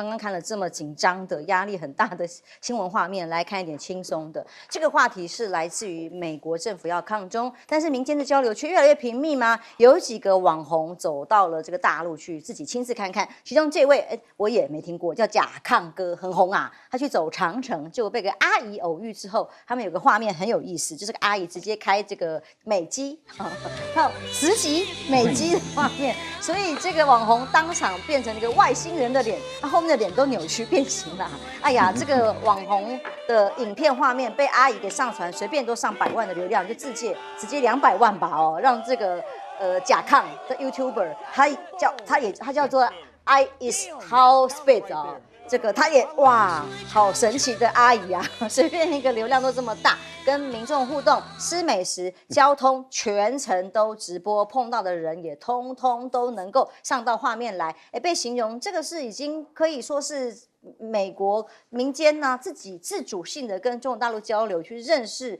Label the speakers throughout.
Speaker 1: 刚刚看了这么紧张的、压力很大的新闻画面，来看一点轻松的。这个话题是来自于美国政府要抗中，但是民间的交流却越来越频密吗？有几个网红走到了这个大陆去，自己亲自看看。其中这位，我也没听过，叫甲亢哥，很红啊。他去走长城，结果被个阿姨偶遇之后，他们有个画面很有意思，就是个阿姨直接开这个美肌，到10级美肌的画面，所以这个网红当场变成了一个外星人的脸，他后面的脸都扭曲变形了。哎呀，这个网红的影片画面被阿姨给上传，随便都上100万的流量，就直接200万吧哦，让这个甲亢的 YouTuber， 他叫做 I is how speed 哦。这个他也哇，好神奇的阿姨啊！随便一个流量都这么大，跟民众互动、吃美食、交通全程都直播，碰到的人也通通都能够上到画面来。被形容这个是已经可以说是美国民间呢自己自主性的跟中国大陆交流，去认识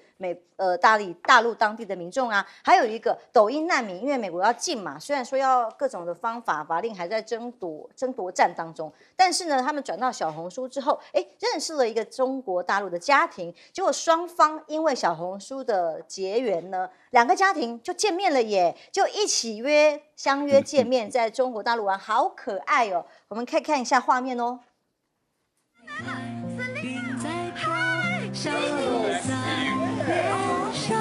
Speaker 1: 大陆当地的民众啊。还有一个抖音难民，因为美国要禁嘛，虽然说要各种的方法法令还在争夺战当中，但是呢，他们转到小红书之后，认识了一个中国大陆的家庭，结果双方因为小红书的结缘呢，2个家庭就见面了耶，就一起相约见面，在中国大陆玩，好可爱哦。我们可以看一下画面哦。云在飘，小雨在脸上，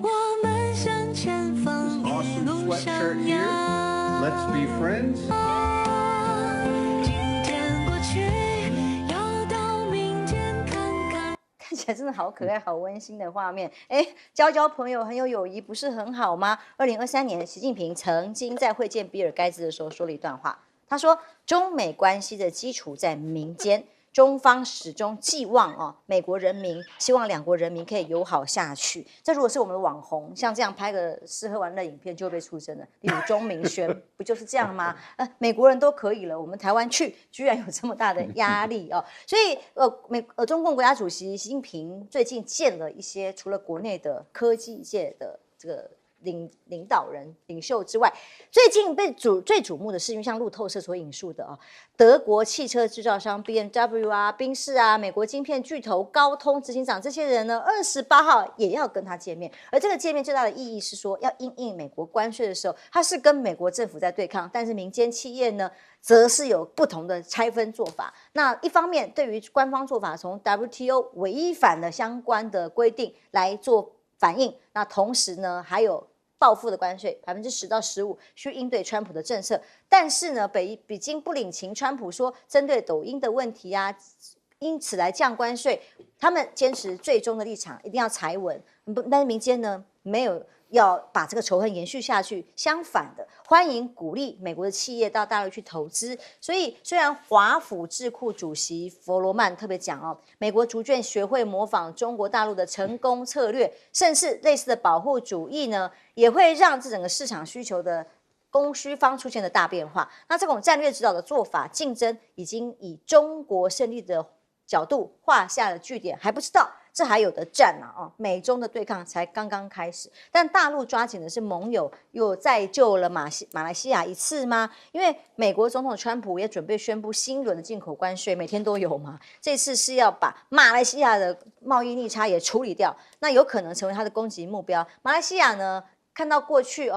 Speaker 1: 我们向前方一路上扬。Let's be friends. 今天过去，要到明天看看。看起来真的好可爱、好温馨的画面。交朋友很有友谊，不是很好吗？2023年，习近平曾经在会见比尔盖茨的时候说了一段话。他说，中美关系的基础在民间，中方始终寄望美国人民，希望2国人民可以友好下去。这如果是我们的网红，像这样拍个吃喝玩乐影片就会被出征了，例如钟明轩，不就是这样吗？美国人都可以了，我们台湾去居然有这么大的压力哦。所以中共国家主席习近平最近见了一些除了国内的科技界的这个领导人、领袖之外，最近被最瞩目的是，因为像路透社所引述的德国汽车制造商 BMW 啊、宾士啊、美国晶片巨头高通执行长这些人呢，28号也要跟他见面。而这个见面最大的意义是说，要因应美国关税的时候，他是跟美国政府在对抗，但是民间企业呢，则是有不同的拆分做法。那一方面，对于官方做法，从 WTO 违反了相关的规定来做反应，那同时呢，还有报复的关税10%到15%去应对川普的政策，但是呢，北京不领情，川普说针对抖音的问题啊，因此来降关税，他们坚持最终的立场，一定要踩稳。但是民间呢，没有要把这个仇恨延续下去，相反的，欢迎鼓励美国的企业到大陆去投资。所以，虽然华府智库主席弗罗曼特别讲美国逐渐学会模仿中国大陆的成功策略，甚至类似的保护主义呢，也会让这整个市场需求的供需方出现了大变化。那这种战略指导的做法，竞争已经以中国胜利的角度画下了句点，还不知道这还有的战美中的对抗才刚刚开始。但大陆抓紧的是盟友，又再救了马来西亚一次吗？因为美国总统川普也准备宣布新轮的进口关税，每天都有嘛。这次是要把马来西亚的贸易逆差也处理掉，那有可能成为他的攻击目标。马来西亚呢，看到过去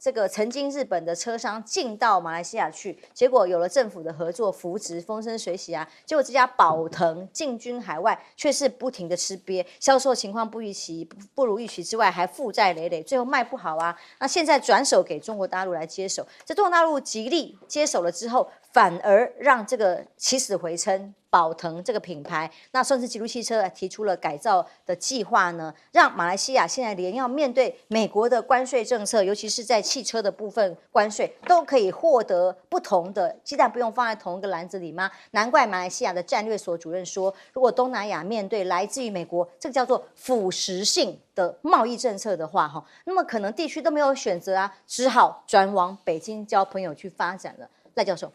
Speaker 1: 这个曾经日本的车商进到马来西亚去，结果有了政府的合作扶植，风生水起啊。结果这家宝腾进军海外，却是不停的吃瘪，销售情况不如预期之外，还负债累累，最后卖不好啊。那现在转手给中国大陆来接手，这中国大陆极力接手了之后，反而让这个起死回生宝腾这个品牌，那甚至吉路汽车提出了改造的计划呢，让马来西亚现在连要面对美国的关税政策，尤其是在汽车的部分关税，都可以获得不同的鸡蛋不用放在同一个篮子里吗？难怪马来西亚的战略所主任说，如果东南亚面对来自于美国这个叫做腐蚀性的贸易政策的话，那么可能地区都没有选择啊，只好转往北京交朋友去发展了。赖教授，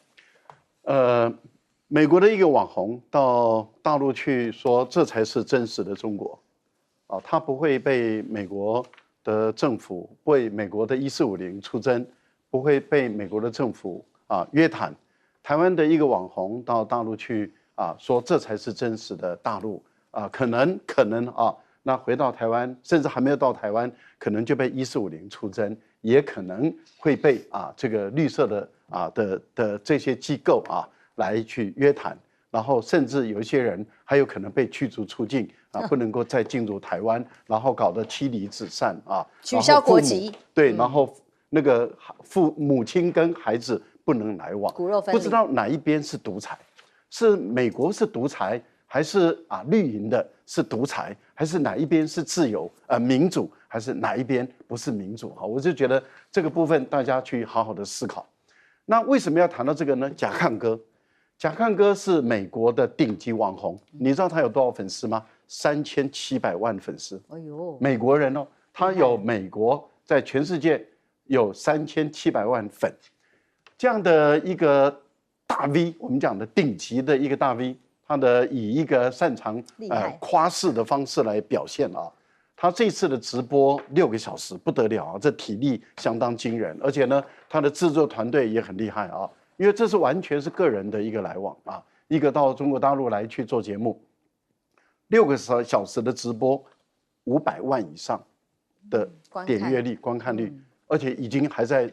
Speaker 2: 美国的一个网红到大陆去说，这才是真实的中国，他不会被美国的政府为美国的1450出征，不会被美国的政府约谈，台湾的一个网红到大陆去说这才是真实的大陆可能那回到台湾，甚至还没有到台湾，可能就被1450出征，也可能会被这个绿色的这些机构来去约谈，然后甚至有一些人还有可能被驱逐出境不能够再进入台湾，然后搞得妻离子散
Speaker 3: 取消国籍，
Speaker 2: 对，然后那个母亲跟孩子不能来往，
Speaker 3: 骨肉分离，
Speaker 2: 不知道哪一边是独裁，是美国是独裁，还是绿营的是独裁，还是哪一边是自由民主，还是哪一边不是民主我就觉得这个部分大家去好好的思考。那为什么要谈到这个呢？贾抗哥是美国的顶级网红，你知道他有多少粉丝吗？3700万粉丝。哎呦，美国人他有美国在全世界有3700万粉，这样的一个大 V， 我们讲的顶级的一个大 V， 他以一个擅长夸饰的方式来表现他这次的直播6个小时不得了这体力相当惊人，而且呢，他的制作团队也很厉害因为这是完全是个人的一个来往一个到中国大陆来去做节目，6个小时的直播，500万以上的点阅率、观看率，而且已经还在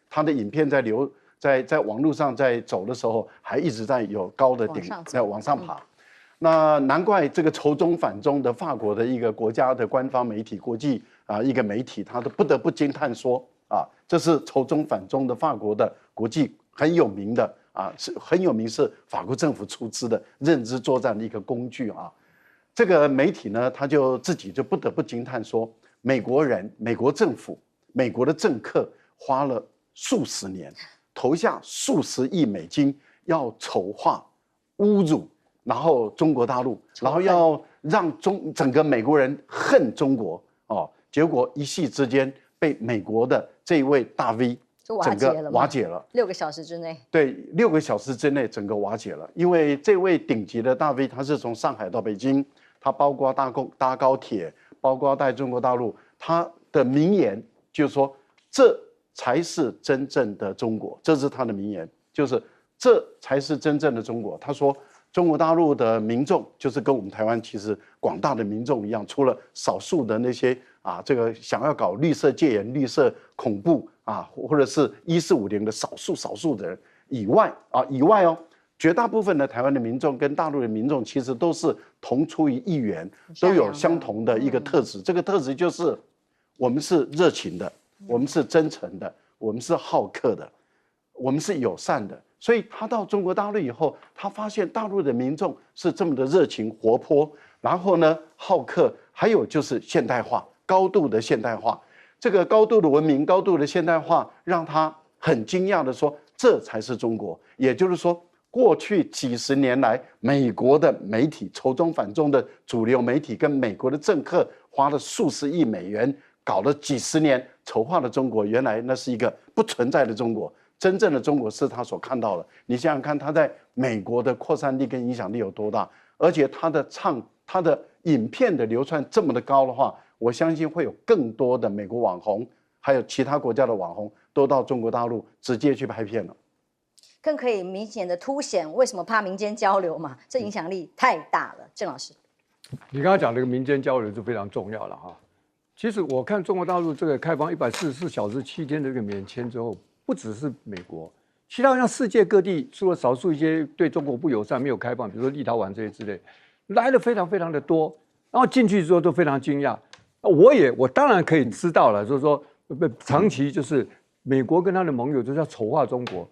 Speaker 2: 他的影片在网络上在走的时候，还一直在有高的在往上爬。那难怪这个仇中反中的法国的一个国家的官方媒体、国际一个媒体，他都不得不惊叹说这是仇中反中的法国的国际很有名的是很有名，是法国政府出资的认知作战的一个工具这个媒体呢，他自己就不得不惊叹说，美国人、美国政府、美国的政客花了数十年，投下数十亿美金，要丑化、侮辱。然后中国大陆，然后要让整个美国人恨中国结果一夕之间被美国的这一位大 V 整个瓦解了
Speaker 3: ，6个小时之内，
Speaker 2: 对，6个小时之内整个瓦解了。因为这位顶级的大 V， 他是从上海到北京，他包括搭高铁，包括在中国大陆，他的名言就是说，这才是真正的中国，这是他的名言，就是这才是真正的中国。他说。中国大陆的民众就是跟我们台湾其实广大的民众一样，除了少数的那些这个想要搞绿色戒严、绿色恐怖或者是1450的少数的人以外绝大部分的台湾的民众跟大陆的民众其实都是同出于一源，都有相同的一个特质。这个特质就是我们是热情的，我们是真诚的，我们是好客的，我们是友善的。所以他到中国大陆以后，他发现大陆的民众是这么的热情活泼，然后呢好客，还有就是现代化，高度的现代化。这个高度的文明、高度的现代化，让他很惊讶的说，这才是中国。也就是说，过去几十年来，美国的媒体仇中反中的主流媒体跟美国的政客花了数十亿美元，搞了几十年筹划的中国，原来那是一个不存在的中国。真正的中国是他所看到的。你想想看，他在美国的扩散力跟影响力有多大？而且他的影片的流传这么的高的话，我相信会有更多的美国网红，还有其他国家的网红都到中国大陆直接去拍片了。
Speaker 3: 更可以明显的凸显为什么怕民间交流嘛？这影响力太大了。郑老师，
Speaker 4: 你刚刚讲这个民间交流就非常重要了其实我看中国大陆这个开放144小时7天的这个免签之后。不只是美国，其他像世界各地，除了少数一些对中国不友善、没有开放，比如说立陶宛这些之类，来的非常非常的多。然后进去之后都非常惊讶。我当然可以知道了，就是说长期就是美国跟他的盟友就是要丑化中国，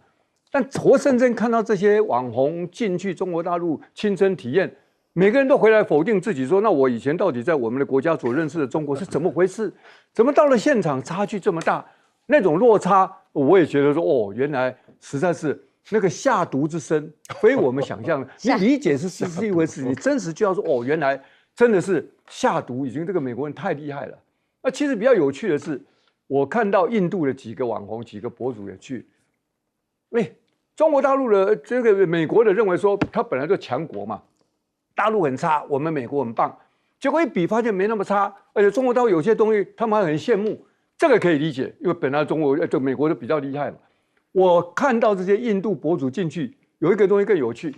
Speaker 4: 但活生生看到这些网红进去中国大陆亲身体验，每个人都回来否定自己说，那我以前到底在我们的国家所认识的中国是怎么回事？怎么到了现场差距这么大？那种落差，我也觉得说，原来实在是那个下毒之深，非我们想象的。你理解是一回事，你真实就要说，原来真的是下毒，已经这个美国人太厉害了。那其实比较有趣的是，我看到印度的几个网红、几个博主也去，中国大陆的这个美国的认为说，他本来就强国嘛，大陆很差，我们美国很棒。结果一比发现没那么差，而且中国大陆有些东西他们还很羡慕。这个可以理解，因为本来美国就比较厉害嘛。我看到这些印度博主进去，有一个东西更有趣。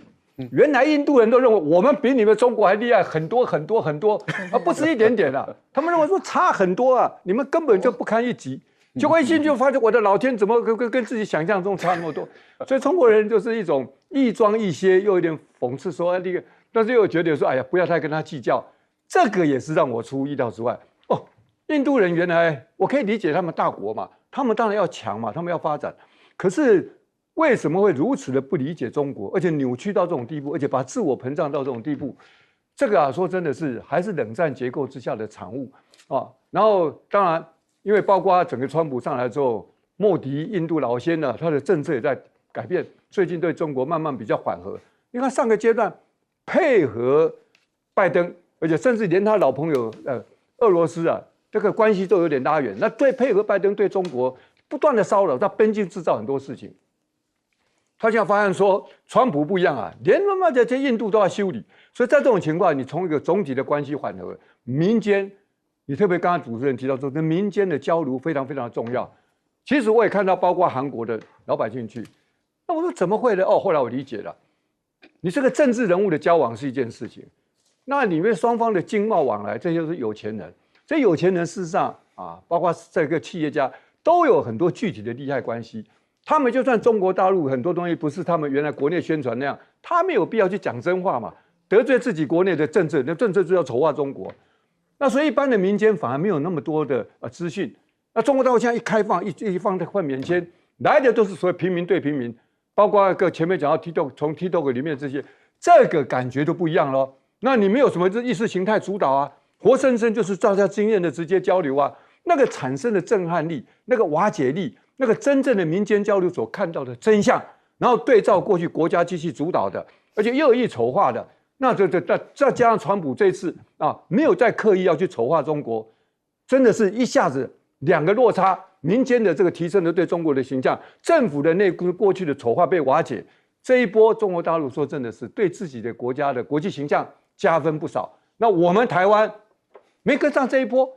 Speaker 4: 原来印度人都认为我们比你们中国还厉害很多很多很多，而不是一点点啊。他们认为说差很多啊，你们根本就不堪一击。结果一进去就发现，我的老天怎么跟自己想象中差那么多？所以中国人就是一种亦庄亦歇，又有点讽刺说那个，但是又觉得说，哎呀，不要太跟他计较。这个也是让我出乎意料之外。哦，印度人原来我可以理解他们大国嘛，他们当然要强嘛，他们要发展，可是。为什么会如此的不理解中国，而且扭曲到这种地步，而且把自我膨胀到这种地步？这个啊，说真的是还是冷战结构之下的产物啊。然后当然，因为包括整个川普上来之后，莫迪印度老先呢，他的政策也在改变，最近对中国慢慢比较缓和。你看上个阶段配合拜登，而且甚至连他老朋友俄罗斯啊，这个关系都有点拉远。那对配合拜登对中国不断的骚扰，在边境制造很多事情。他现在发现说，川普不一样啊，连他妈的这印度都要修理，所以在这种情况，你从一个总体的关系缓和，民间，你特别刚刚主持人提到说，那民间的交流非常非常重要。其实我也看到，包括韩国的老百姓去，那我说怎么会呢？哦，后来我理解了，你这个政治人物的交往是一件事情，那里面双方的经贸往来，这就是有钱人。这有钱人事实上啊，包括这个企业家，都有很多具体的利害关系。他们就算中国大陆很多东西不是他们原来国内宣传那样，他没有必要去讲真话嘛，得罪自己国内的政策，那政策就要丑化中国。那所以一般的民间反而没有那么多的资讯。那中国大陆现在一开放，一放在换免签，来的都是所谓平民对平民，包括前面讲到 TikTok， 从 TikTok 里面这些，这个感觉都不一样咯。那你没有什么意识形态主导啊，活生生就是大家经验的直接交流啊，那个产生的震撼力，那个瓦解力。那个真正的民间交流所看到的真相，然后对照过去国家机器主导的，而且恶意丑化的，那再加上川普这次啊，没有再刻意要去丑化中国，真的是一下子两个落差，民间的这个提升了对中国的形象，政府的过去的丑化被瓦解，这一波中国大陆说真的是对自己的国家的国际形象加分不少。那我们台湾没跟上这一波，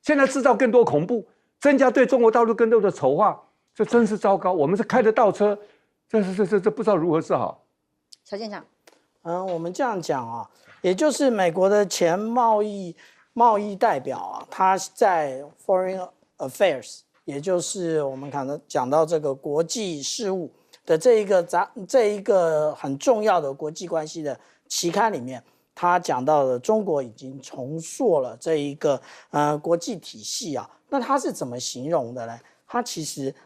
Speaker 4: 现在制造更多恐怖。增加对中国大陆更多的丑化，这真是糟糕。我们是开的倒车，这不知道如何是好。
Speaker 3: 小舰长，
Speaker 5: 我们这样讲啊，也就是美国的前贸易代表啊，他在 Foreign Affairs， 也就是我们讲到这个国际事务的这一个很重要的国际关系的期刊里面。他讲到了中国已经重塑了这一个国际体系啊，那他是怎么形容的呢？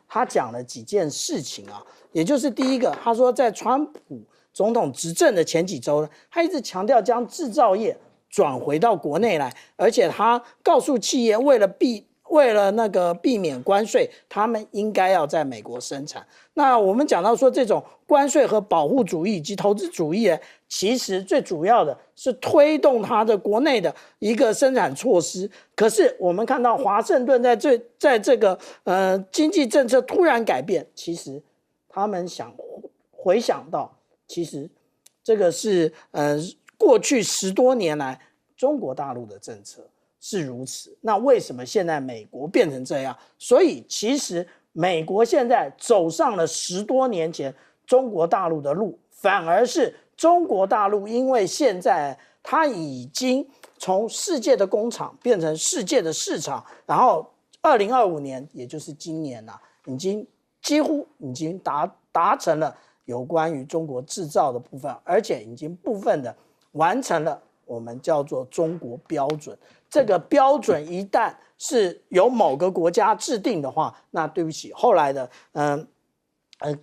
Speaker 5: 他讲了几件事情啊，也就是第一个，他说在川普总统执政的前几周呢，他一直强调将制造业转回到国内来，而且他告诉企业为了避免关税，他们应该要在美国生产。那我们讲到说这种关税和保护主义以及投资主义，其实最主要的是推动它的国内的一个生产措施。可是我们看到华盛顿在这个经济政策突然改变，其实他们回想到，其实这个是过去10多年来中国大陆的政策。是如此，那为什么现在美国变成这样？所以其实美国现在走上了10多年前中国大陆的路，反而是中国大陆因为现在它已经从世界的工厂变成世界的市场，然后2025年，也就是今年几乎已经达成了有关于中国制造的部分，而且已经部分的完成了我们叫做中国标准。这个标准一旦是由某个国家制定的话，那对不起，后来的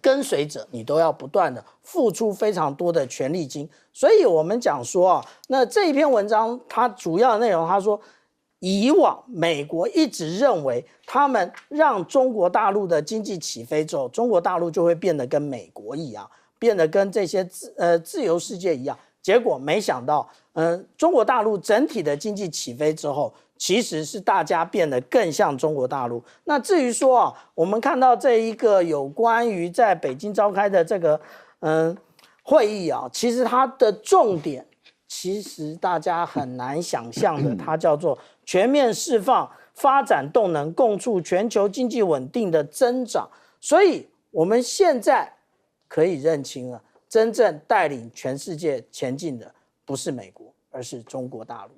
Speaker 5: 跟随者你都要不断的付出非常多的权利金。所以我们讲说啊，那这一篇文章它主要的内容，他说以往美国一直认为他们让中国大陆的经济起飞之后，中国大陆就会变得跟美国一样，变得跟这些自由世界一样。结果没想到，中国大陆整体的经济起飞之后，其实是大家变得更像中国大陆。那至于说啊，我们看到这一个有关于在北京召开的这个会议啊，其实它的重点，其实大家很难想象的，它叫做全面释放发展动能，共促全球经济稳定的增长。所以我们现在可以认清了。真正带领全世界前进的不是美国，而是中国大陆。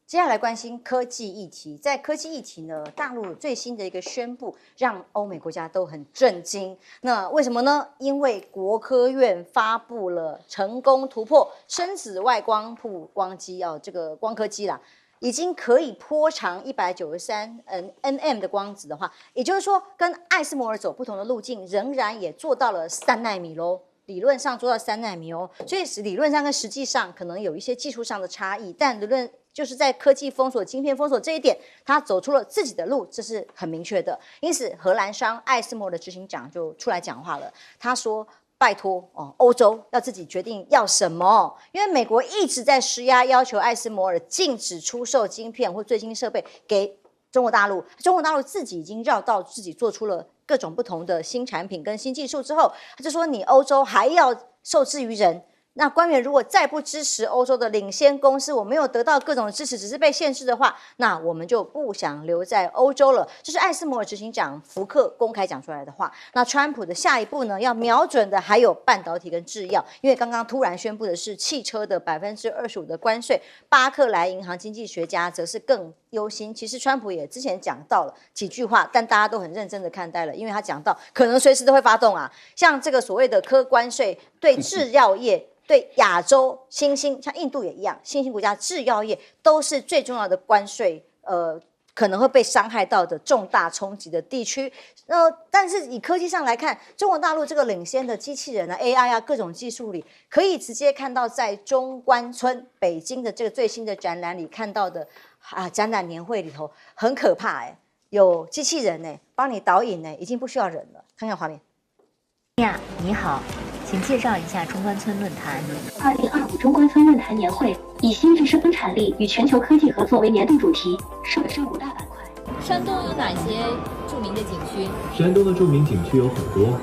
Speaker 3: 接下来关心科技议题，在科技议题呢，大陆最新的一个宣布，让欧美国家都很震惊。那为什么呢？因为国科院发布了成功突破深紫外光曝光机这个光刻机啦，已经可以波长193nm的光子的话，也就是说，跟艾斯摩尔走不同的路径，仍然也做到了3奈米喽。理论上做到3奈米哦，所以理论上跟实际上可能有一些技术上的差异，但理论就是在科技封锁、晶片封锁这一点，他走出了自己的路，这是很明确的。因此，荷兰商艾斯摩尔的执行长就出来讲话了，他说：“拜托欧洲要自己决定要什么，因为美国一直在施压，要求艾斯摩尔禁止出售晶片或最新设备给中国大陆。中国大陆自己已经绕道自己做出了各种不同的新产品跟新技术之后，他就说你欧洲还要受制于人。那官员如果再不支持欧洲的领先公司，我没有得到各种的支持，只是被限制的话，那我们就不想留在欧洲了。这是艾斯摩尔执行长福克公开讲出来的话。那川普的下一步呢，要瞄准的还有半导体跟制药，因为刚刚突然宣布的是汽车的25%的关税。巴克莱银行经济学家则是更忧心。其实川普也之前讲到了几句话，但大家都很认真的看待了，因为他讲到可能随时都会发动啊，像这个所谓的科关税对制药业。对亚洲新兴，像印度也一样，新兴国家制药业都是最重要的关税，可能会被伤害到的重大冲击的地区。但是以科技上来看，中国大陆这个领先的机器人啊、AI 啊各种技术里，可以直接看到在中关村北京的这个最新的展览里看到的展览年会里头很可怕有机器人帮你导引已经不需要人了。看看画面。
Speaker 6: 你好。请介绍一下中关村论坛。
Speaker 7: 2025中关村论坛年会以新质生产力与全球科技合作为年度主题，设5大板块。
Speaker 6: 山东有哪些著名的景区？
Speaker 8: 山东的著名景区有很多，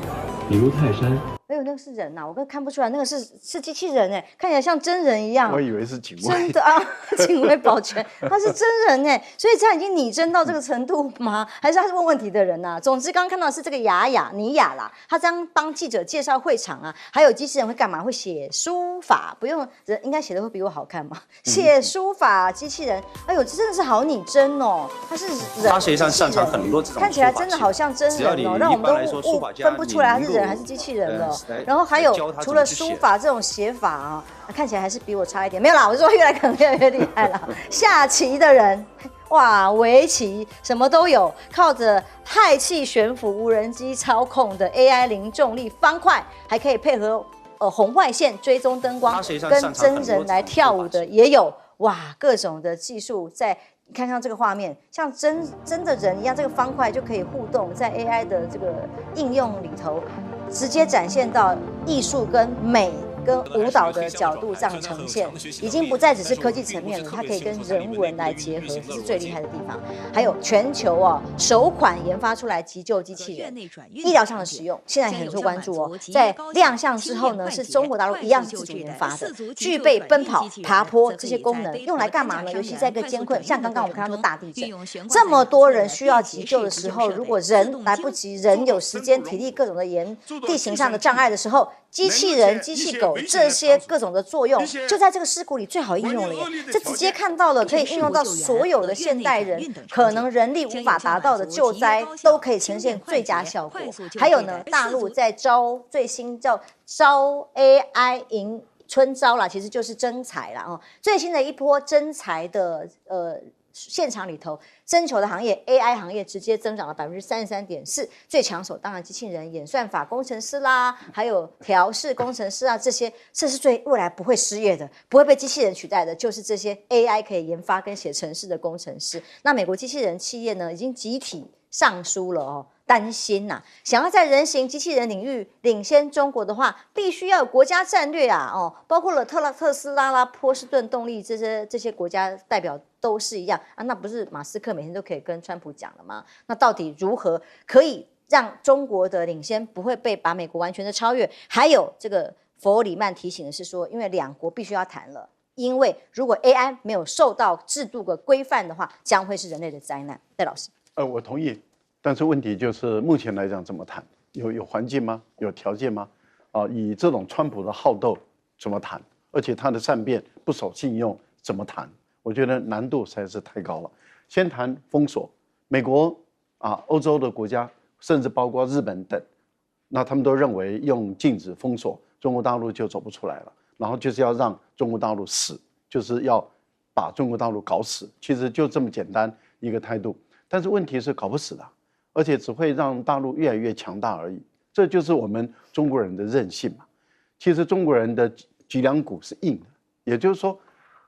Speaker 8: 比如泰山。
Speaker 3: 哎呦，那个是人呐，我根本看不出来，那个是机器人看起来像真人一样。
Speaker 2: 我以为是警卫。
Speaker 3: 真的警卫保全，他是真人所以他已经拟真到这个程度吗？还是他是问问题的人呐？总之，刚刚看到的是这个尼亚啦，他这样帮记者介绍会场啊，还有机器人会干嘛？会写书法，不用人应该写的会比我好看嘛？写书法机器人，哎呦，这真的是好拟真哦，他是人，
Speaker 9: 他实际上擅长很多这种，
Speaker 3: 看起来真的好像真人哦，让我们都分不出来他是人还是机器人了。然后还有除了书法这种写法看起来还是比我差一点。没有啦，我是说可能越来越厉害了。下棋的人，哇，围棋什么都有，靠着氦气悬浮无人机操控的 AI 零重力方块，还可以配合红外线追踪灯光，跟真人来跳舞的也有。哇，各种的技术在。你看看这个画面，像真的人一样，这个方块就可以互动，在 AI 的这个应用里头，直接展现到艺术跟美跟舞蹈的角度这样呈现，已经不再只是科技层面了，它可以跟人文来结合，这是最厉害的地方。还有全球首款研发出来急救机器人，医疗上的使用，现在很受关注在亮相之后呢，是中国大陆一样是自主研发的，具备奔跑、爬坡这些功能，用来干嘛呢？尤其在一个艰困，像刚刚我们看到的大地震，这么多人需要急救的时候，如果人来不及，人有时间、体力各种的地形上的障碍的时候，机器人、机器狗这些各种的作用，就在这个事故里最好应用了耶！这直接看到了，可以应用到所有的现代人可能人力无法达到的救灾，都可以呈现最佳效果。还有呢，大陆在最新叫招 AI 迎春招啦，其实就是征才啦最新的一波征才的现场里头，征求的行业 AI 行业直接增长了33.4%，最抢手当然机器人、演算法工程师啦，还有调试工程师这些，这是未来不会失业的，不会被机器人取代的，就是这些 AI 可以研发跟写程式的工程师。那美国机器人企业呢，已经集体上书了担心想要在人形机器人领域领先中国的话，必须要有国家战略包括了特斯拉啦、波士顿动力这些国家代表都是一样那不是马斯克每天都可以跟川普讲了吗？那到底如何可以让中国的领先不会把美国完全的超越？还有这个佛里曼提醒的是说，因为两国必须要谈了，因为如果 AI 没有受到制度的规范的话，将会是人类的灾难。戴老师，
Speaker 2: 我同意。但是问题就是目前来讲怎么谈？有环境吗？有条件吗？以这种川普的好斗怎么谈？而且他的善变不守信用怎么谈？我觉得难度实在是太高了。先谈封锁，美国欧洲的国家，甚至包括日本等，那他们都认为用禁止封锁，中国大陆就走不出来了，然后就是要让中国大陆死，就是要把中国大陆搞死，其实就这么简单一个态度。但是问题是搞不死的，而且只会让大陆越来越强大而已。这就是我们中国人的韧性嘛。其实中国人的脊梁骨是硬的，也就是说，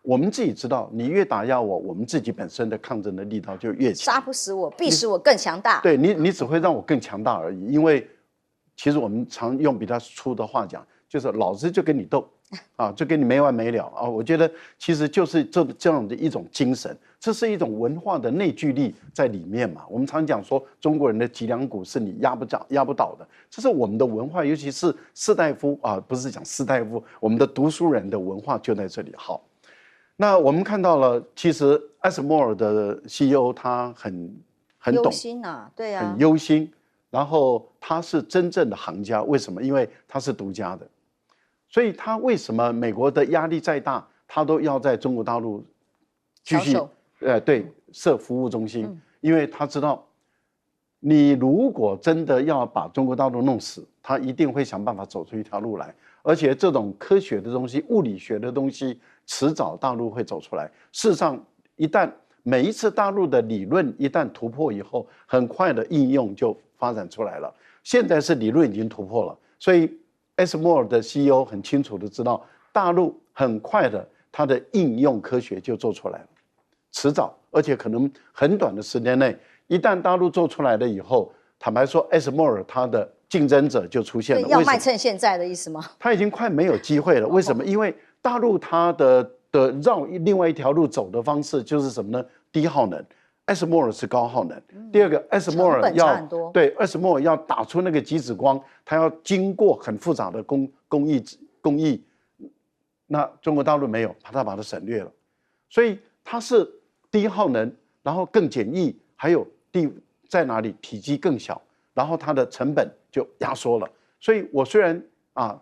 Speaker 2: 我们自己知道，你越打压我，我们自己本身的抗争的力道就越强。
Speaker 3: 杀不死我，必使我更强大。
Speaker 2: 对你只会让我更强大而已。因为其实我们常用比较粗的话讲，就是老子就跟你斗，就跟你没完没了啊！我觉得其实就是这样的一种精神，这是一种文化的内聚力在里面嘛。我们常讲说，中国人的脊梁骨是你压不倒的，这是我们的文化，尤其是士大夫不是讲士大夫，我们的读书人的文化就在这里。好，那我们看到了，其实艾斯摩尔的 CEO 他很懂，
Speaker 3: 忧心啊，对啊，
Speaker 2: 很忧心。然后他是真正的行家，为什么？因为他是独家的，所以他为什么美国的压力再大，他都要在中国大陆继续设服务中心，因为他知道，你如果真的要把中国大陆弄死，他一定会想办法走出一条路来，而且这种科学的东西、物理学的东西，迟早大陆会走出来。事实上，每一次大陆的理论一旦突破以后，很快的应用就发展出来了。现在是理论已经突破了，所以艾斯摩尔的 CEO 很清楚的知道，大陆很快的它的应用科学就做出来了，迟早，而且可能很短的时间内，一旦大陆做出来了以后，坦白说，艾斯摩尔它的竞争者就出现了。
Speaker 3: 要卖趁现在的意思吗？
Speaker 2: 他已经快没有机会了。为什么？因为大陆它的绕另外一条路走的方式就是什么呢？低耗能，艾斯摩尔是高耗能。第二个，艾斯摩尔艾斯摩尔要打出那个极紫光，它要经过很复杂的工艺，那中国大陆没有，它把它省略了，所以它是低耗能，然后更简易，还有在哪里体积更小，然后它的成本就压缩了。所以我虽然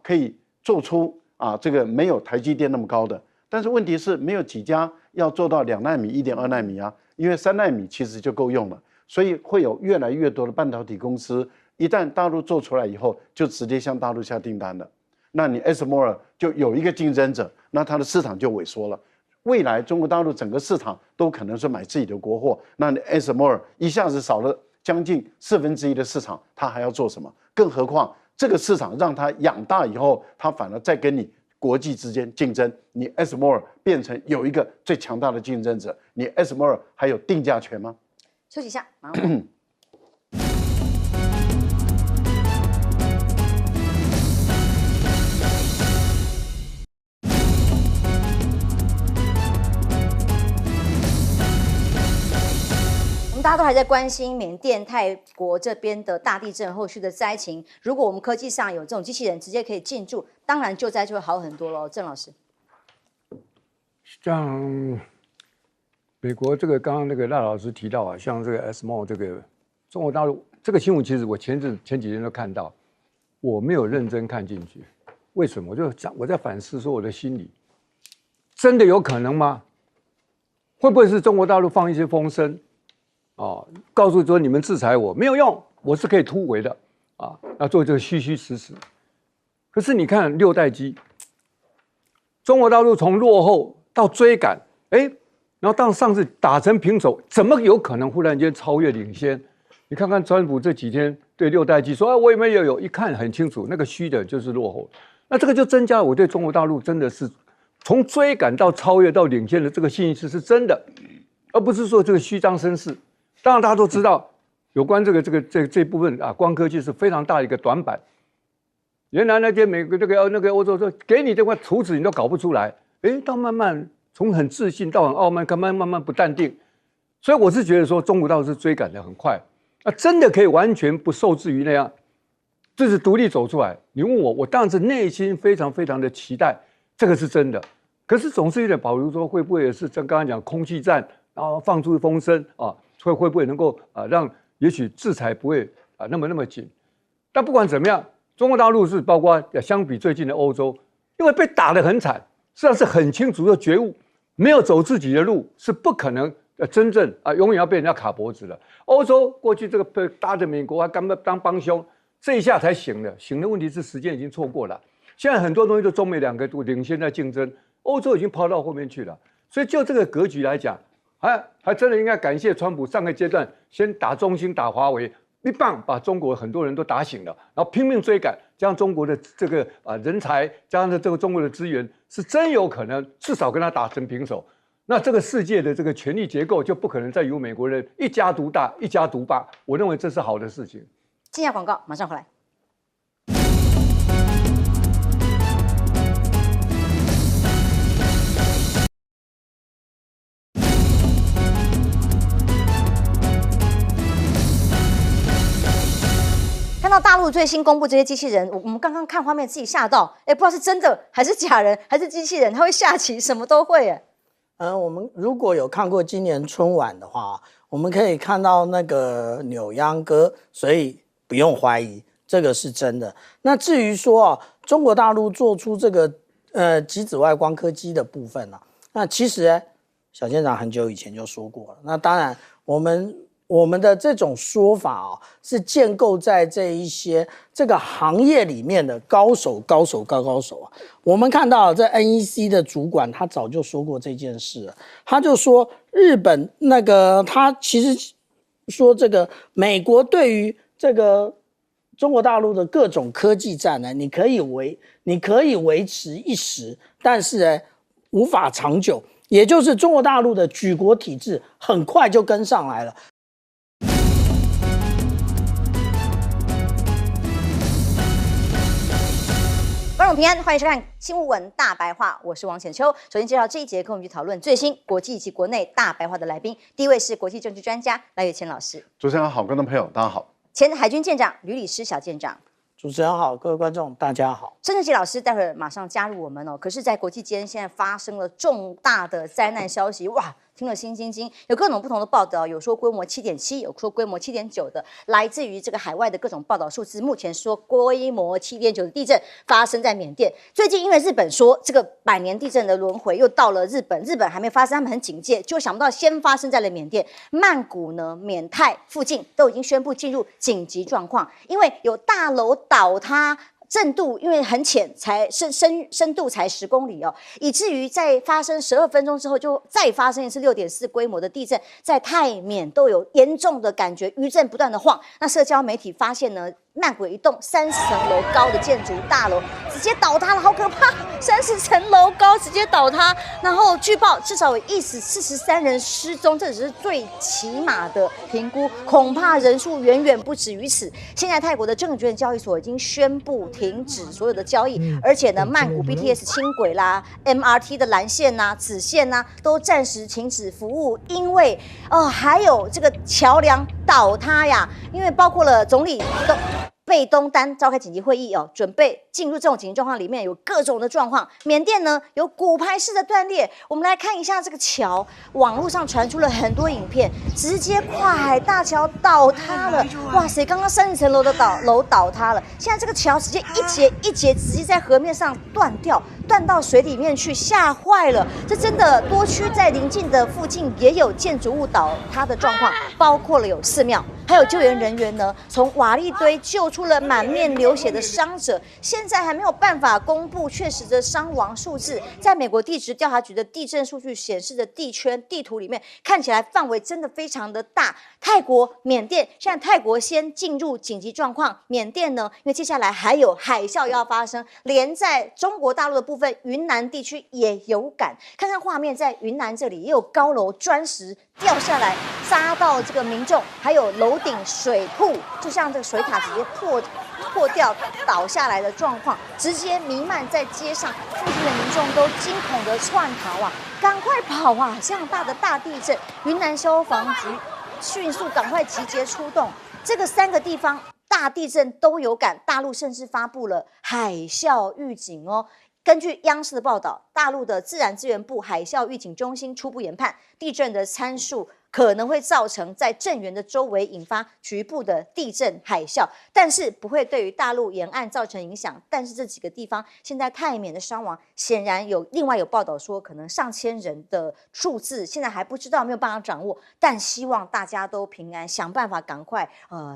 Speaker 2: 可以做出这个没有台积电那么高的。但是问题是，没有几家要做到2奈米、1.2奈米因为3奈米其实就够用了，所以会有越来越多的半导体公司，一旦大陆做出来以后，就直接向大陆下订单了。那你艾斯摩尔就有一个竞争者，那它的市场就萎缩了。未来中国大陆整个市场都可能是买自己的国货，那你艾斯摩尔一下子少了将近1/4的市场，它还要做什么？更何况这个市场让它养大以后，它反而再跟你国际之间竞争，你艾斯摩尔变成有一个最强大的竞争者，你艾斯摩尔还有定价权吗？
Speaker 3: 休息一下，马上回来。大家都还在关心缅甸、泰国这边的大地震后续的灾情。如果我们科技上有这种机器人直接可以进驻，当然救灾就会好很多咯。郑老师，
Speaker 4: 像美国这个刚刚那个赖老师提到像这个 ASML 这个中国大陆这个新闻，其实我前几天都看到，我没有认真看进去。为什么？我在反思说我的心理，真的有可能吗？会不会是中国大陆放一些风声？告诉说你们制裁我没有用，我是可以突围的要做这个虚虚实实。可是你看6代机，中国大陆从落后到追赶，然后到上次打成平手，怎么有可能忽然间超越领先？你看看川普这几天对6代机说我也没有，一看很清楚，那个虚的就是落后。那这个就增加了我对中国大陆真的是从追赶到超越到领先的这个信息是真的，而不是说这个虚张声势。当然，大家都知道，有关这部分光科技是非常大的一个短板。原来那些美国那个欧洲说给你这块图纸你都搞不出来，到慢慢从很自信到很傲慢，慢慢不淡定。所以我是觉得说中国大陆是追赶的很快，真的可以完全不受制于那样，就是独立走出来。你问我当然是内心非常非常的期待，这个是真的。可是总是有点保留说会不会也是像刚刚讲空气战，然后放出风声会不会能够让也许制裁不会那么紧？但不管怎么样，中国大陆是包括相比最近的欧洲，因为被打得很惨，实际上是很清楚的觉悟，没有走自己的路是不可能真正永远要被人家卡脖子的。欧洲过去这个被搭着美国还刚当帮凶，这一下才醒了。醒的问题是时间已经错过了。现在很多东西都中美两个都领先在竞争，欧洲已经抛到后面去了。所以就这个格局来讲，还真的应该感谢川普上个阶段先打中兴打华为，一棒把中国很多人都打醒了，然后拼命追赶，加上中国的这个人才，加上这个中国的资源，是真有可能至少跟他打成平手。那这个世界的这个权力结构就不可能再由美国人一家独大、一家独霸。我认为这是好的事情。
Speaker 3: 进下广告，马上回来。看到大陆最新公布这些机器人，我们刚刚看画面自己吓到，不知道是真的还是假人还是机器人，它会下棋，什么都会
Speaker 5: 我们如果有看过今年春晚的话，我们可以看到那个扭秧歌，所以不用怀疑，这个是真的。那至于说中国大陆做出这个极紫外光刻机的部分那其实小舰长很久以前就说过了。那当然，我们的这种说法是建构在这个行业里面的高手。我们看到这 NEC 的主管他早就说过这件事了，他就说日本他其实说这个美国对于这个中国大陆的各种科技战呢，你可以维持一时，但是无法长久。也就是中国大陆的举国体制很快就跟上来了。
Speaker 3: 观众平安，欢迎收看《新闻文大白话》，我是王浅秋。首先介绍这一节跟我们去讨论最新国际以及国内大白话的来宾。第一位是国际政治专家赖岳谦老师。
Speaker 2: 主持人好，观众朋友大家好。
Speaker 3: 前海军舰长吕礼诗小舰长。
Speaker 5: 主持人好，各位观众大家好。
Speaker 3: 申正奇老师待会儿马上加入我们可是，在国际间现在发生了重大的灾难消息，哇！听了心惊惊，有各种不同的报道，有说规模 7.7， 有说规模 7.9 的，来自于这个海外的各种报道数字。目前说规模 7.9 的地震发生在缅甸。最近因为日本说这个100年地震的轮回又到了日本，日本还没发生，他们很警戒，就想不到先发生在了缅甸。曼谷呢、缅泰附近都已经宣布进入紧急状况，因为有大楼倒塌。震度因为很浅，才深度才10公里以至于在发生12分钟之后，就再发生一次6.4规模的地震，在泰缅都有严重的感觉，余震不断的晃。那社交媒体发现呢，曼谷一栋30层楼高的建筑大楼直接倒塌了，好可怕！30层楼高直接倒塌，然后据报至少有43人失踪，这只是最起码的评估，恐怕人数远远不止于此。现在泰国的证券交易所已经宣布停止所有的交易，而且呢，曼谷 BTS 轻轨啦、MRT 的蓝线呐、紫线呐，都暂时停止服务，因为还有这个桥梁倒塌呀，因为包括了总理贝东丹召开紧急会议准备进入这种紧急状况，里面有各种的状况。缅甸呢有骨牌式的断裂，我们来看一下这个桥，网络上传出了很多影片，直接跨海大桥倒塌了，哇塞！刚刚30层楼的楼倒塌了，现在这个桥直接一节一节直接在河面上断掉，断到水里面去，吓坏了。这真的多区在邻近的附近也有建筑物倒塌的状况，包括了有寺庙，还有救援人员呢从瓦砾堆救出了满面流血的伤者，现在还没有办法公布确实的伤亡数字。在美国地质调查局的地震数据显示的地圈地图里面，看起来范围真的非常的大。泰国、缅甸，现在泰国先进入紧急状况，缅甸呢，因为接下来还有海啸要发生，连在中国大陆的部分，云南地区也有感。看看画面，在云南这里也有高楼砖石掉下来，砸到这个民众，还有楼顶水库，就像这个水塔直接破掉倒下来的状况，直接弥漫在街上，附近的民众都惊恐的窜逃啊，赶快跑啊！这样大的大地震，云南消防局迅速赶快集结出动，这个3个地方大地震都有感，大陆甚至发布了海啸预警根据央视的报道，大陆的自然资源部海啸预警中心初步研判，地震的参数可能会造成在震源的周围引发局部的地震海啸，但是不会对于大陆沿岸造成影响。但是这几个地方现在泰缅的伤亡显然另外有报道说可能上千人的数字，现在还不知道，没有办法掌握。但希望大家都平安，想办法赶快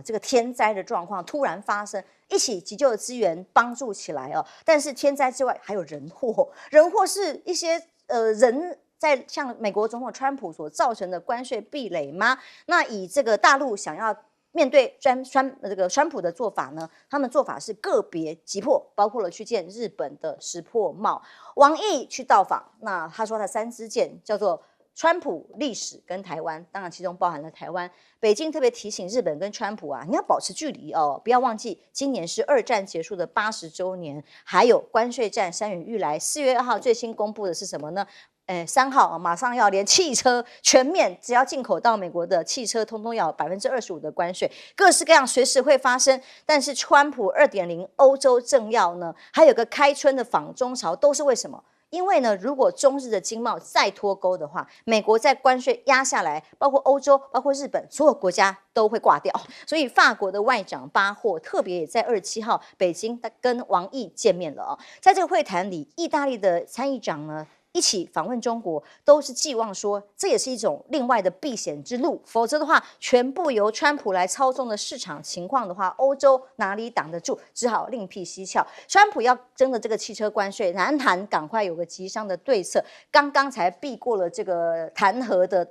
Speaker 3: 这个天灾的状况突然发生，一起急救的资源帮助起来哦。但是天灾之外还有人祸，人祸是一些人。在像美国总统川普所造成的关税壁垒吗？那以这个大陆想要面对川普的做法呢？他们做法是个别急迫，包括了去见日本的石破茂，王毅去到访。那他说他3支箭叫做川普、历史跟台湾，当然其中包含了台湾。北京特别提醒日本跟川普啊，你要保持距离哦，不要忘记今年是2战结束的80周年，还有关税战山雨欲来。4月2号最新公布的是什么呢？3号马上要连汽车全面，只要进口到美国的汽车，通通要25%的关税，各式各样随时会发生。但是川普2.0欧洲政要呢，还有个开春的访中潮，都是为什么？因为呢，如果中日的经贸再脱钩的话，美国在关税压下来，包括欧洲、包括日本，所有国家都会挂掉。所以法国的外长巴霍特别也在27号北京跟王毅见面了在这个会谈里，意大利的参议长呢一起访问中国，都是寄望说这也是一种另外的避险之路，否则的话，全部由川普来操纵的市场情况的话，欧洲哪里挡得住？只好另辟蹊跷。川普要征的这个汽车关税，南韩赶快有个急商的对策，刚刚才避过了这个弹劾的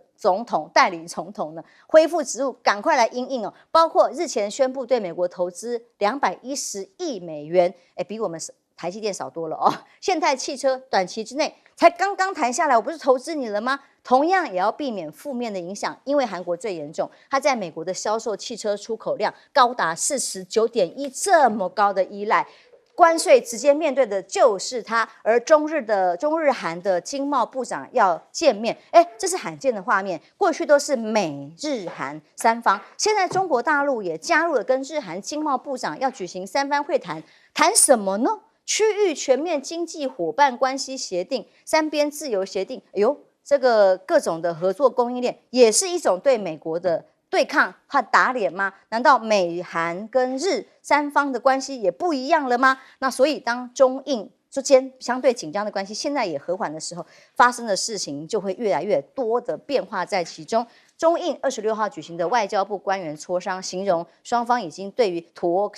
Speaker 3: 代理总统呢，恢复职务，赶快来因应哦。包括日前宣布对美国投资210亿美元，比我们台积电少多了哦。现代汽车短期之内才刚刚谈下来，我不是投资你了吗？同样也要避免负面的影响，因为韩国最严重，它在美国的销售汽车出口量高达49.1%，这么高的依赖。关税直接面对的就是它，而中日韩的经贸部长要见面，这是罕见的画面。过去都是美日韩3方，现在中国大陆也加入了跟日韩经贸部长要举行3番会谈，谈什么呢？区域全面经济伙伴关系协定、3边自由协定，这个各种的合作供应链，也是一种对美国的对抗和打脸吗？难道美韩跟日3方的关系也不一样了吗？那所以当中印之间相对紧张的关系现在也和缓的时候，发生的事情就会越来越多的变化在其中。中印26号举行的外交部官员磋商，形容双方已经对于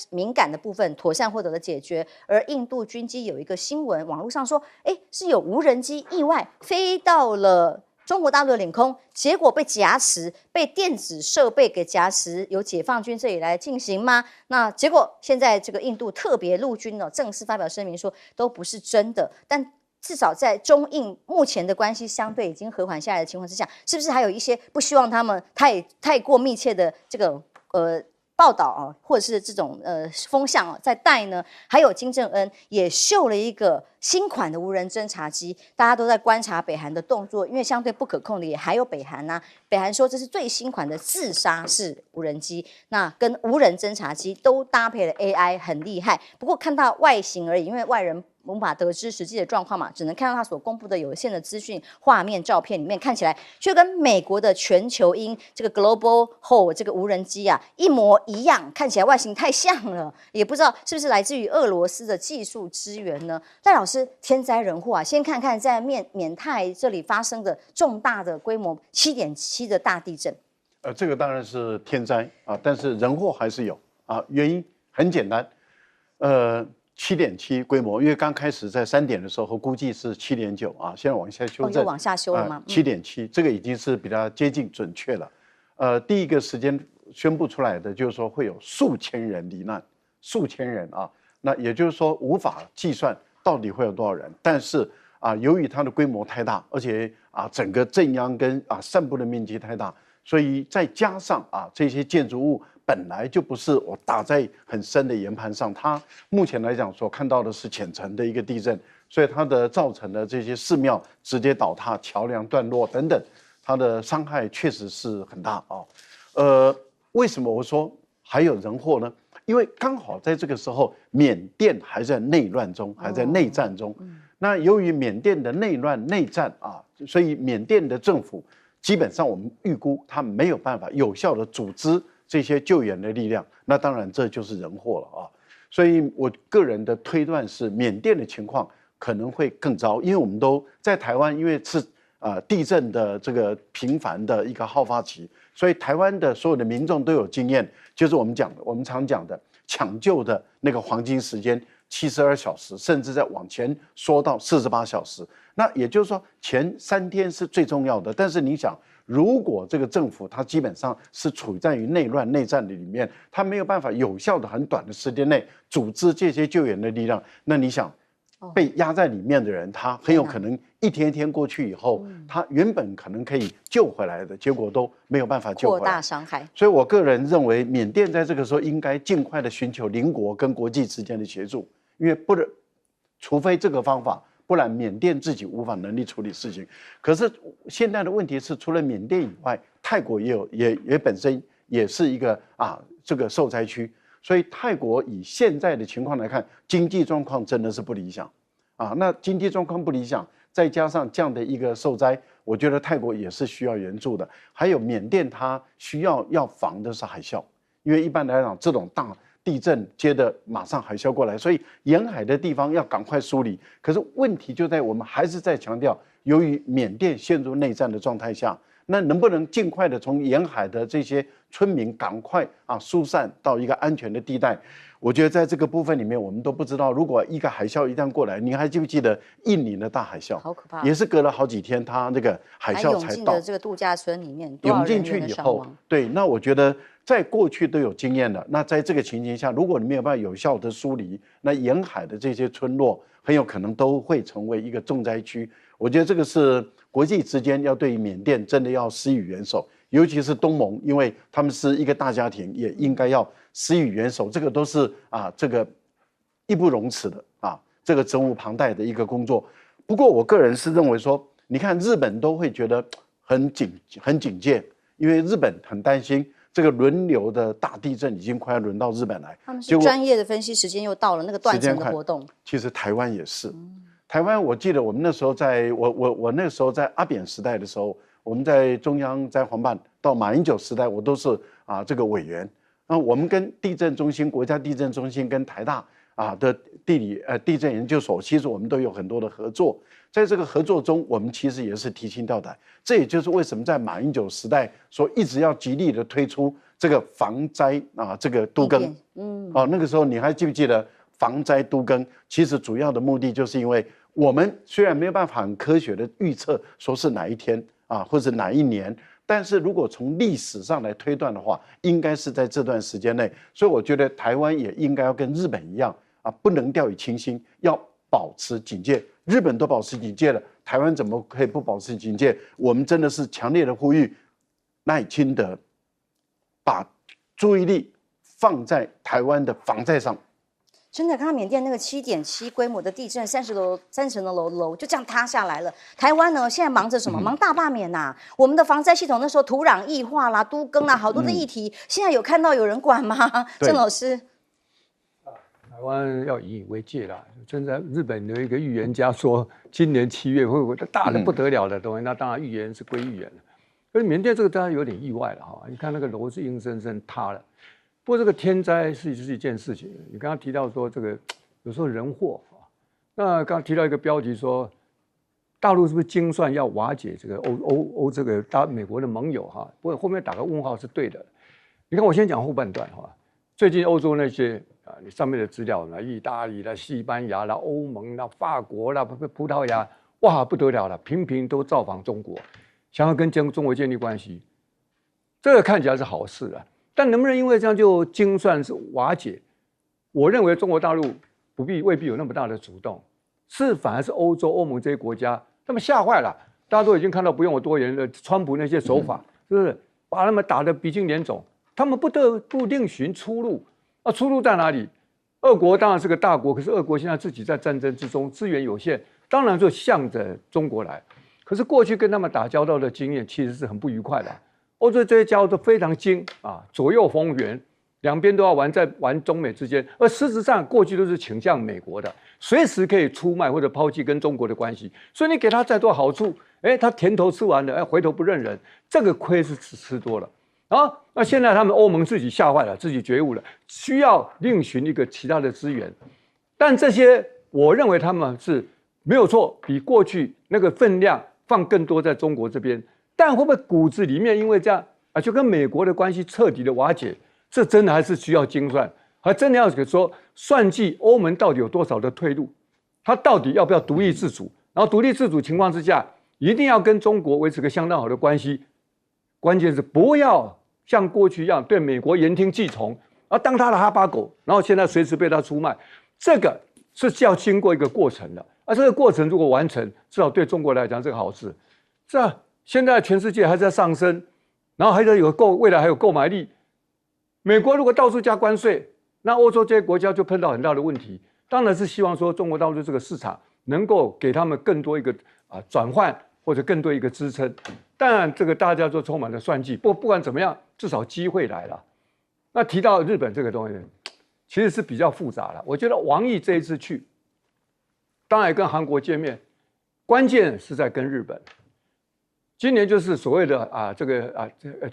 Speaker 3: 敏感的部分妥善获得了解决。而印度军机有一个新闻，网络上说，是有无人机意外飞到了中国大陆的领空，结果被夹持，被电子设备给夹持，由解放军这里来进行吗？那结果现在这个印度特别陆军正式发表声明说，都不是真的。但至少在中印目前的关系相对已经和缓下来的情况之下，是不是还有一些不希望他们太过密切的这个报道或者是这种风向在带呢？还有金正恩也秀了一个新款的无人侦察机，大家都在观察北韩的动作，因为相对不可控的也还有北韩啊。北韩说这是最新款的自杀式无人机，那跟无人侦察机都搭配了 AI， 很厉害。不过看到外形而已，因为外人无法得知实际的状况嘛，只能看到他所公布的有限的资讯、画面、照片里面，看起来却跟美国的全球鹰这个 Global Hawk 这个无人机一模一样，看起来外形太像了，也不知道是不是来自于俄罗斯的技术支援呢？赖老师，天灾人祸先看看在缅泰这里发生的重大的规模7.7的大地震。
Speaker 2: 这个当然是天灾但是人祸还是有原因很简单，7.7规模，因为刚开始在3点的时候估计是7.9现在往下修正，
Speaker 3: 又往下修了吗
Speaker 2: ？7.7，这个已经是比较接近准确了。第一个时间宣布出来的就是说会有数千人罹难，数千人那也就是说无法计算到底会有多少人，但是由于它的规模太大，而且整个震央跟散布的面积太大，所以再加上这些建筑物本来就不是我打在很深的岩盘上，它目前来讲所看到的是浅层的一个地震，所以它的造成的这些寺庙直接倒塌、桥梁断落等等，它的伤害确实是很大为什么我说还有人祸呢？因为刚好在这个时候，缅甸还在内乱中，还在内战中。那由于缅甸的内乱内战所以缅甸的政府基本上我们预估它没有办法有效的组织这些救援的力量，那当然这就是人祸了啊。所以我个人的推断是，缅甸的情况可能会更糟，因为我们都在台湾，因为是地震的这个频繁的一个好发期，所以台湾的所有的民众都有经验，就是我们常讲的抢救的那个黄金时间72小时，甚至在往前缩到48小时。那也就是说，前3天是最重要的。但是你想，如果这个政府它基本上是处在于内乱内战的里面，它没有办法有效的很短的时间内组织这些救援的力量，那你想，被压在里面的人，他很有可能一天一天过去以后，他原本可能可以救回来的，结果都没有办法救回来，
Speaker 3: 扩大伤害。
Speaker 2: 所以我个人认为，缅甸在这个时候应该尽快的寻求邻国跟国际之间的协助，因为除非这个方法，不然缅甸自己无法能力处理事情。可是现在的问题是，除了缅甸以外，泰国也本身也是一个这个受灾区。所以泰国以现在的情况来看，经济状况真的是不理想那经济状况不理想，再加上这样的一个受灾，我觉得泰国也是需要援助的。还有缅甸，它需要防的是海啸，因为一般来讲，这种大地震接着马上海啸过来，所以沿海的地方要赶快梳理。可是问题就在我们还是在强调，由于缅甸陷入内战的状态下，那能不能尽快的从沿海的这些村民赶快疏散到一个安全的地带？我觉得在这个部分里面，我们都不知道，如果一个海啸一旦过来，你还记不记得印尼的大海啸？
Speaker 3: 好可怕，
Speaker 2: 也是隔了好几天，它那个海啸才到。
Speaker 3: 这个度假村里面，
Speaker 2: 涌进去以后，对，那我觉得在过去都有经验了。那在这个情形下，如果你没有办法有效的疏离，那沿海的这些村落很有可能都会成为一个重灾区。我觉得这个是国际之间要对缅甸真的要施以援手，尤其是东盟，因为他们是一个大家庭，也应该要施以援手。这个都是这个义不容辞的这个责无旁贷的一个工作。不过我个人是认为说，你看日本都会觉得很警戒，因为日本很担心这个轮流的大地震已经快要轮到日本来。
Speaker 3: 他们是专业的分析，时间又到了那个断层的活动。
Speaker 2: 其实台湾也是。台湾，我记得我们那时候我那时候在阿扁时代的时候，我们在中央灾防办到马英九时代，我都是这个委员。那我们跟地震中心、国家地震中心跟台大的地震研究所，其实我们都有很多的合作。在这个合作中，我们其实也是提心吊胆。这也就是为什么在马英九时代说一直要极力的推出这个防灾这个都更。那个时候你还记不记得防灾都更？其实主要的目的就是因为我们虽然没有办法很科学的预测说是哪一天或者哪一年，但是如果从历史上来推断的话，应该是在这段时间内。所以我觉得台湾也应该要跟日本一样不能掉以轻心，要保持警戒。日本都保持警戒了，台湾怎么可以不保持警戒？我们真的是强烈的呼吁赖清德把注意力放在台湾的防灾上。
Speaker 3: 真的，看到缅甸那个7.7规模的地震，30层的楼就这样塌下来了。台湾呢，现在忙着什么？忙大罢免呐！我们的防灾系统那时候土壤异化啦、都更啦，好多的议题，现在有看到有人管吗？郑老师，
Speaker 4: 台湾要引以为戒啦。现在日本有一个预言家说，今年7月会有大的不得了的东西，那当然预言是归预言了。可是缅甸这个大家有点意外了哈，你看那个楼是硬生生塌了。不过这个天灾是一件事情，你刚刚提到说这个有时候人祸那刚刚提到一个标题说，大陆是不是精算要瓦解这个这个美国的盟友不过后面打个问号是对的。你看我先讲后半段最近欧洲那些你上面的资料意大利啦、西班牙啦、欧盟啦、法国啦、葡萄牙，哇不得了了，频频都造访中国，想要跟中国建立关系，这个看起来是好事啊。但能不能因为这样就精算是瓦解？我认为中国大陆未必有那么大的主动，反而是欧洲、欧盟这些国家，他们吓坏了。大家都已经看到，不用我多言了，川普那些手法，是不是把他们打得鼻青脸肿？他们不得不另寻出路。出路在哪里？俄国当然是个大国，可是俄国现在自己在战争之中，资源有限，当然就向着中国来。可是过去跟他们打交道的经验，其实是很不愉快的。欧洲这些家伙都非常精左右逢源，两边都要玩，在玩中美之间，而事实上过去都是倾向美国的，随时可以出卖或者抛弃跟中国的关系，所以你给他再多好处，他甜头吃完了，回头不认人，这个亏是吃多了。那现在他们欧盟自己吓坏了，自己觉悟了，需要另寻一个其他的资源，但这些我认为他们是没有错，比过去那个分量放更多在中国这边，但会不会骨子里面因为这样就跟美国的关系彻底的瓦解？这真的还是需要精算，还真的要说算计欧盟到底有多少的退路，他到底要不要独立自主？然后独立自主情况之下，一定要跟中国维持个相当好的关系，关键是不要像过去一样对美国言听计从，当他的哈巴狗，然后现在随时被他出卖，这个是要经过一个过程的。这个过程如果完成，至少对中国来讲是个好事。现在全世界还在上升，然后还在未来还有购买力。美国如果到处加关税，那欧洲这些国家就碰到很大的问题。当然是希望说中国大陆这个市场能够给他们更多一个转换或者更多一个支撑。当然这个大家都充满了算计，不管怎么样，至少机会来了。那提到日本这个东西，其实是比较复杂了。我觉得王毅这一次去，当然跟韩国见面，关键是在跟日本。今年就是所谓的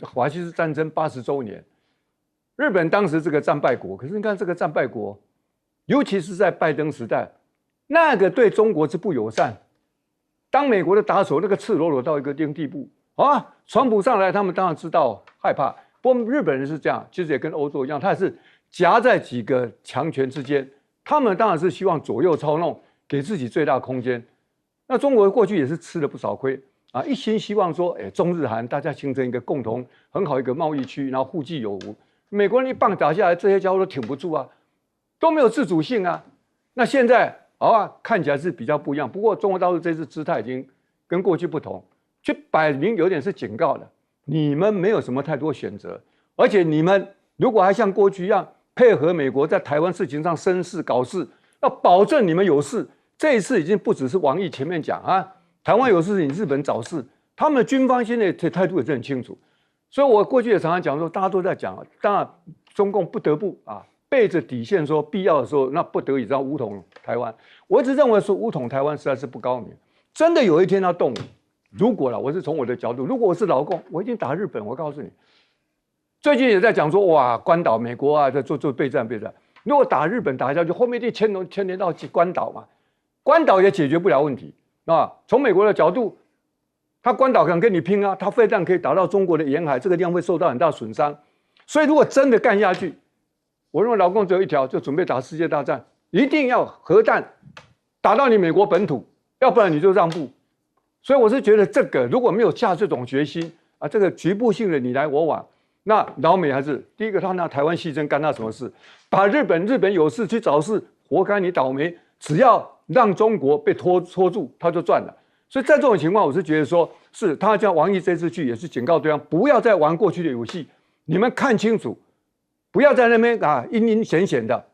Speaker 4: 华西斯战争80周年。日本当时这个战败国，可是你看这个战败国，尤其是在拜登时代，那个对中国是不友善。当美国的打手那个赤裸裸到一个地步川普上来，他们当然知道害怕。不过日本人是这样，其实也跟欧洲一样，他也是夹在几个强权之间，他们当然是希望左右操弄，给自己最大空间。那中国过去也是吃了不少亏一心希望说，中日韩大家形成一个共同很好一个贸易区，然后互济有无。美国人一棒打下来，这些家伙都挺不住都没有自主性那现在看起来是比较不一样。不过中国大陆这次姿态已经跟过去不同，却摆明有点是警告的，你们没有什么太多选择，而且你们如果还像过去一样配合美国在台湾事情上生事搞事，要保证你们有事。这一次已经不只是王毅前面讲台湾有事，你日本找事，他们的军方现在的态度也是很清楚。所以我过去也常常讲说，大家都在讲，当然中共不得不背着底线说，必要的时候那不得已让武统台湾。我一直认为说武统台湾实在是不高明，真的有一天要动。如果我是从我的角度，如果我是老共，我一定打日本。我告诉你，最近也在讲说，哇，关岛美国在做备战。如果打日本打下去，后面一定牵连到关岛嘛，关岛也解决不了问题从美国的角度。他关岛可能跟你拼他飞弹可以打到中国的沿海，这个地方会受到很大损伤。所以如果真的干下去，我认为老共只有一条，就准备打世界大战，一定要核弹打到你美国本土，要不然你就让步。所以我是觉得这个如果没有下这种决心这个局部性的你来我往，那老美还是第一个，他拿台湾牺牲干他什么事？把日本有事去找事，活该你倒霉。只要让中国被拖住，他就赚了。所以在这种情况，我是觉得说，是他叫王毅这次去也是警告对方，不要再玩过去的游戏，你们看清楚，不要在那边阴险险的。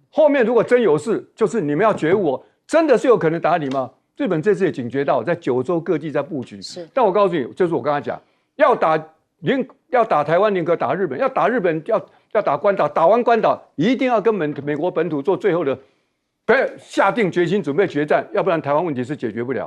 Speaker 4: 后面如果真有事，就是你们要觉悟真的是有可能打你吗？日本这次也警觉到，在9州各地在布局。但我告诉你，就是我刚才讲，要打台湾，宁可打日本；要打日本，要打关岛。打完关岛，一定要跟美国本土做最后的下定决心，准备决战，要不然台湾问题是解决不了。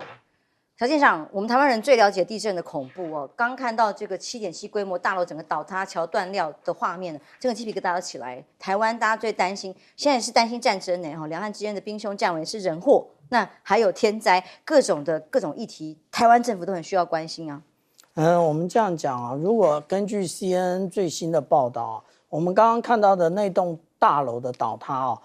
Speaker 3: 曹舰长，我们台湾人最了解地震的恐怖刚看到这个7.7规模大楼整个倒塌、桥断料的画面，这个鸡皮疙瘩都起来。台湾大家最担心，现在是担心战争两岸之间的兵凶战危是人祸，那还有天灾，各种议题，台湾政府都很需要关心
Speaker 5: 我们这样讲如果根据 CNN 最新的报道我们刚刚看到的那栋大楼的倒塌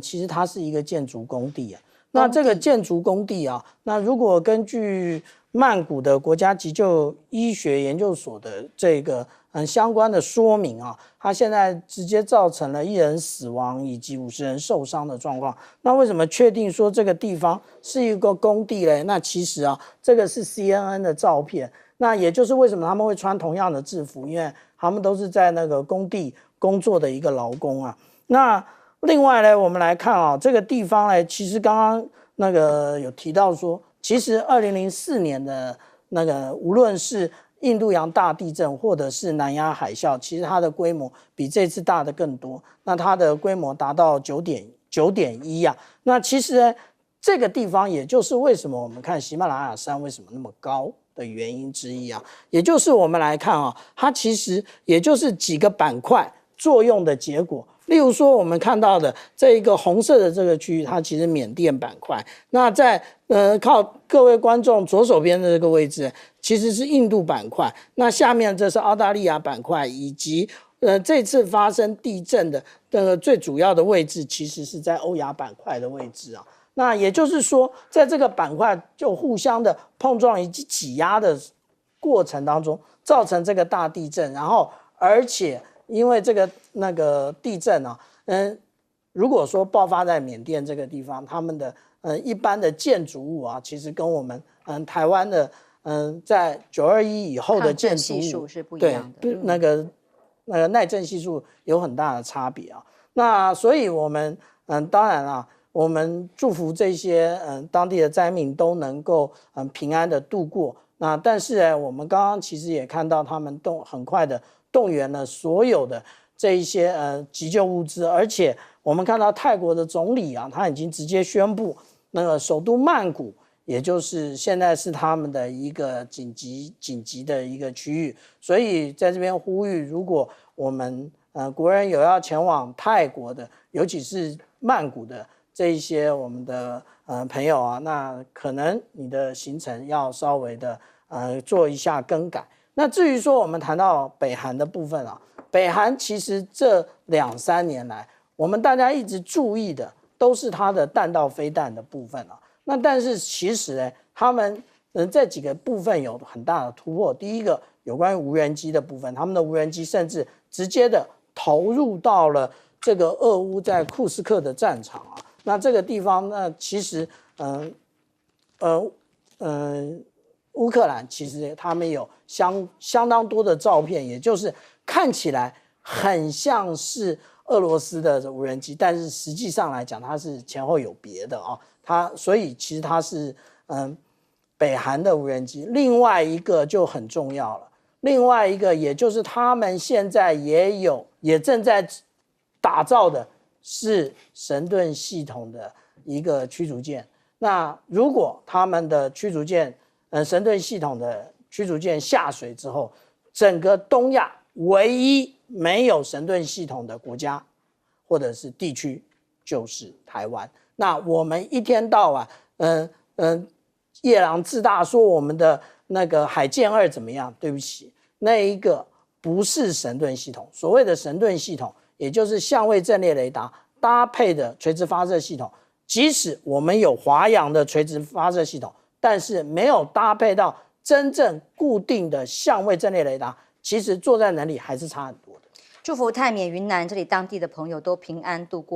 Speaker 5: 其实它是一个建筑工地那这个建筑工地那如果根据曼谷的国家急救医学研究所的这个相关的说明它现在直接造成了1人死亡以及50人受伤的状况。那为什么确定说这个地方是一个工地呢？那其实这个是 CNN 的照片，那也就是为什么他们会穿同样的制服，因为他们都是在那个工地工作的一个劳工那另外呢，我们来看这个地方呢，其实刚刚那个有提到说，其实2004年的那个无论是印度洋大地震或者是南亚海啸，其实它的规模比这次大的更多。那它的规模达到9.1啊。那其实呢，这个地方也就是为什么我们看喜马拉雅山为什么那么高的原因之一啊。也就是我们来看啊，它其实也就是几个板块作用的结果。例如说，我们看到的这一个红色的这个区域，它其实缅甸板块。那在靠各位观众左手边的这个位置，其实是印度板块。那下面这是澳大利亚板块，以及这次发生地震的最主要的位置，其实是在欧亚板块的位置啊。那也就是说，在这个板块就互相的碰撞以及挤压的过程当中，造成这个大地震。然后，而且因为这个地震啊，如果说爆发在缅甸这个地方，他们的一般的建筑物啊，其实跟我们台湾的在921以后的建筑物
Speaker 3: 系数是不一样的，
Speaker 5: 对，那个耐震系数有很大的差别啊。那所以我们当然啦，我们祝福这些当地的灾民都能够平安的度过。那但是呢，我们刚刚其实也看到他们很快的动员了所有的这一些急救物资，而且我们看到泰国的总理啊，他已经直接宣布，那个首都曼谷，也就是现在是他们的一个紧急的一个区域，所以在这边呼吁，如果我们国人有要前往泰国的，尤其是曼谷的这一些我们的朋友啊，那可能你的行程要稍微的做一下更改。那至于说我们谈到北韩的部分啊，北韩其实这2-3年来，我们大家一直注意的都是它的弹道飞弹的部分啊。那但是其实呢，他们这几个部分有很大的突破。第一个有关于无人机的部分，他们的无人机甚至直接的投入到了这个俄乌在库斯克的战场啊。那这个地方呢，其实乌克兰其实他们有相当多的照片，也就是看起来很像是俄罗斯的无人机，但是实际上来讲，它是前后有别的啊。所以其实它是北韩的无人机。另外一个就很重要了，另外一个也就是他们现在也正在打造的是神盾系统的一个驱逐舰。那如果他们的驱逐舰神盾系统的驱逐舰下水之后，整个东亚唯一没有神盾系统的国家或者是地区就是台湾。那我们一天到晚夜郎自大说我们的那个海剑2怎么样，对不起，那一个不是神盾系统。所谓的神盾系统，也就是相位阵列雷达搭配的垂直发射系统。即使我们有华阳的垂直发射系统，但是没有搭配到真正固定的相位阵列雷达，其实作战能力还是差很多的。
Speaker 3: 祝福泰缅云南这里当地的朋友都平安度过。